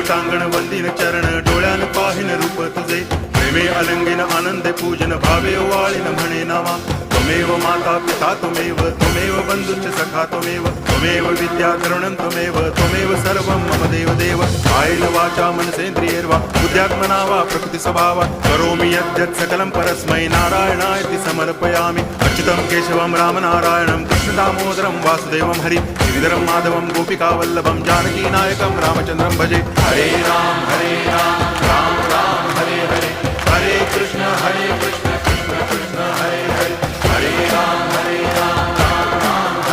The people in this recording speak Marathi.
टांगण वंदिन चरण डोळ्यान पाहिन रूप तुझे प्रेमे अलंगिन आनंदे पूजन भावे वाळीन म्हणे नामा त्वमेव माता पिता त्वमेव बंधुश्च सखा त्वमेव विद्या तरुणं त्वमेव सर्वं मम देव देव कायेन वाचा मनसेन्द्रियैर्वा बुद्ध्यात्मना वा प्रकृति स्वभावा करोमि यद्यत् सकलं परस्मै नारायणायति समर्पयामि अच्युतं केशवं रामनारायणं कृष्णदामोदरं वासुदेवं हरि गिरिधरं माधवं गोपिकावल्लभं जानकीनायकं रामचन्द्रं भजे हरे राम राम राम हरे हरे हरे कृष्ण